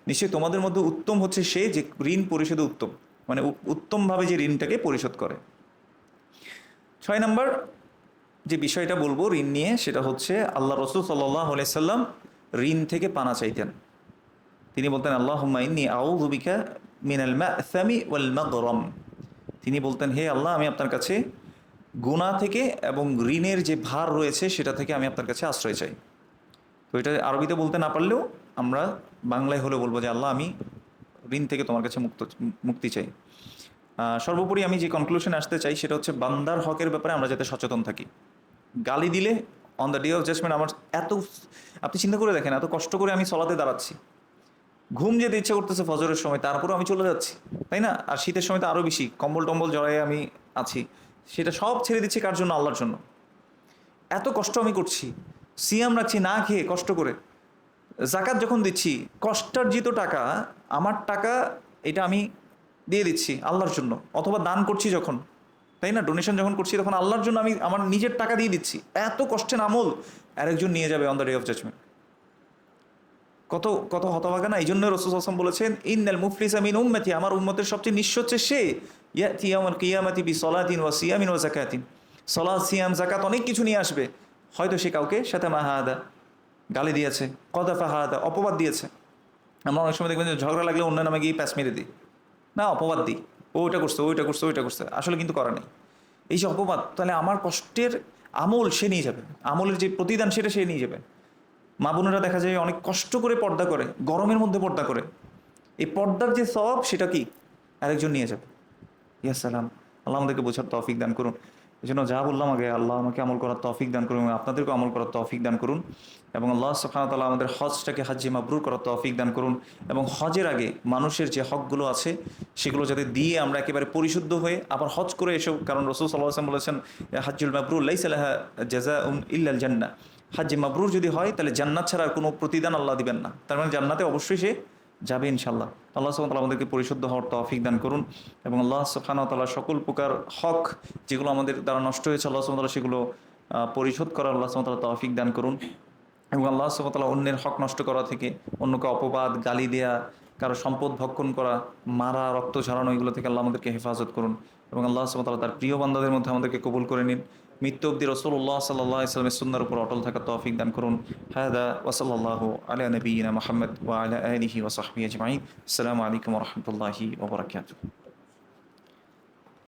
নিশ্চয়ই তোমাদের মধ্যে উত্তম হচ্ছে সে যে ঋণ পরিশোধে উত্তম, মানে উত্তমভাবে যে ঋণটাকে পরিশোধ করে। 6 নম্বর যে বিষয়টা বলবো ঋণ নিয়ে, সেটা হচ্ছে আল্লাহ রসুল সাল্লাল্লাহু আলাইহি সাল্লাম ঋণ থেকে পানা চাইতেন। তিনি বলতেন আল্লাহুম্মা ইন্নী আউযু বিকা মিনাল মা'সামি ওয়াল মাগরাম, তিনি বলতেন হে আল্লাহ, আমি আপনার কাছে গুনাহ থেকে এবং ঋণের যে ভার রয়েছে সেটা থেকে আমি আপনার কাছে আশ্রয় চাই। তো এটা আরবিতে বলতে না পারলেও আমরা বাংলায় হলে বলবো যে আল্লাহ, আমি ঋণ থেকে তোমার কাছে মুক্তি চাই। সর্বোপরি আমি যে কনক্লুশনে আসতে চাই সেটা হচ্ছে বান্দার হকের ব্যাপারে আমরা যাতে সচেতন থাকি। গালি দিলে on the day of judgment আমার এত, আপনি চিন্তা করে দেখেন, এত কষ্ট করে আমি সলাতে দাঁড়াচ্ছি, ঘুম যেতে ইচ্ছা করতেছে ফজরের সময়, তারপরেও আমি চলে যাচ্ছি, তাই না? আর শীতের সময় তো আরও বেশি, কম্বল টম্বল জড়াই আমি আছি, সেটা সব ছেড়ে দিচ্ছি কার জন্য? আল্লাহর জন্য। এত কষ্ট আমি করছি, সিয়াম রাখছি না খেয়ে কষ্ট করে, জাকাত যখন দিচ্ছি কষ্টার্জিত টাকা, আমার টাকা, এটা আমি দিয়ে দিচ্ছি আল্লাহর জন্য, অথবা দান করছি যখন, তাই না, ডোনেশন যখন করছি তখন আল্লাহর জন্য আমি আমার নিজের টাকা দিয়ে দিচ্ছি, এত কষ্টের আমল আরেকজন নিয়ে যাবে on the day of judgment. কত কত হতভাগা না! এই জন্য রাসূল সাল্লাল্লাহু আলাইহি ওয়াসাল্লাম বলেছেন ইন্নাল মুফলিসা মিন উম্মতি, আমার উম্মতের সবচেয়ে নিঃস্ব হচ্ছে সে ইয়াতি ইয়াউমাল কিয়ামাতি বিসলাতিন ওয়া সিয়ামিন ওয়া যাকাতিন, সালাত সিয়াম যাকাত অনেক কিছু নিয়ে আসবে, হয়তো সে কাউকে শাতামা হাদা, গালি দিয়েছে, কদাফা হাদা, অপবাদ দিয়েছে। আমরা অনেক সময় দেখবেন যে ঝগড়া লাগলে অন্য নামে গিয়ে প্যাঁচ মেরে দিই, না অপবাদ দিই, ও ওইটা করছে, ওইটা করছে, ওইটা করছে, আসলে কিন্তু করা নেই। এই যে অপবাদ, তাহলে আমার কষ্টের আমল সে নিয়ে যাবে, আমলের যে প্রতিদান সেটা সে নিয়ে যাবে। মা বোনেরা দেখা যায় অনেক কষ্ট করে পর্দা করে, গরমের মধ্যে পর্দা করে, এই পর্দার যে সওয়াব সেটা কি আরেকজন নিয়ে যাবে। ইয়া সালাম, আল্লাহ আমাদেরকে বোঝার তৌফিক দান করুন। এই জন্য যা বললাম আগে, আল্লাহ আমাকে আমল করার তৌফিক দান করুন এবং আপনাদেরকে আমল করার তৌফিক দান করুন, এবং আল্লাহ সুবহানাহু ওয়া তাআলা আমাদের হজটাকে হাজ্জে মাবরুর করার তৌফিক দান করুন, এবং হজের আগে মানুষের যে হকগুলো আছে সেগুলো যাতে দিয়ে আমরা একেবারে পরিশুদ্ধ হয়ে আবার হজ করে এসব, কারণ রাসূল সাল্লাল্লাহু আলাইহি ওয়াসাল্লাম বলেছেন হাজ্জুল মাবরুর লাইসা লাহা জাযাউন ইল্লাল জান্নাহ, হাজ্জে মাবরুর যদি হয় তাহলে জান্নাত ছাড়া আর কোনো প্রতিদান আল্লাহ দিবেন না, তার মানে জান্নাতে অবশ্যই সে যাবে ইনশাল্লাহ। আল্লাহ সুবহানাহু ওয়া তাআলা আমাদেরকে পরিশুদ্ধ হওয়ার তৌফিক দান করুন, এবং আল্লাহ সুবহানাহু ওয়া তাআলা সকল প্রকার হক যেগুলো আমাদের দ্বারা নষ্ট হয়েছে আল্লাহ সুবহানাহু ওয়া তাআলা সেগুলো পরিশোধ করার আল্লাহ সুবহানাহু ওয়া তাআলা তৌফিক দান করুন, এবং আল্লাহ সুবহানাহু ওয়া তাআলা অন্যের হক নষ্ট করা থেকে, অন্যকে অপবাদ গালি দেয়া, কারো সম্পদ ভক্ষণ করা, মারা, রক্ত ঝরানো, এগুলো থেকে আল্লাহ আমাদেরকে হেফাজত করুন, এবং আল্লাহ সুবহানাহু ওয়া তাআলা তার প্রিয় বান্দাদের মধ্যে আমাদেরকে কবুল করে নিন। মৃত্যু অবধি রাসূলুল্লাহ সাল্লাল্লাহু আলাইহি ওয়াসাল্লামের সুন্নাহর উপর অটল থাকার তৌফিক দান করুন। হাদা ওয়া সাল্লাল্লাহু আলা নবিয়িনা মুহাম্মদ ওয়া আলা আলিহি ওয়া সাহবিহি আজমাইন। আসসালামু আলাইকুম ওয়া রাহমাতুল্লাহি ওয়া বারাকাতুহু।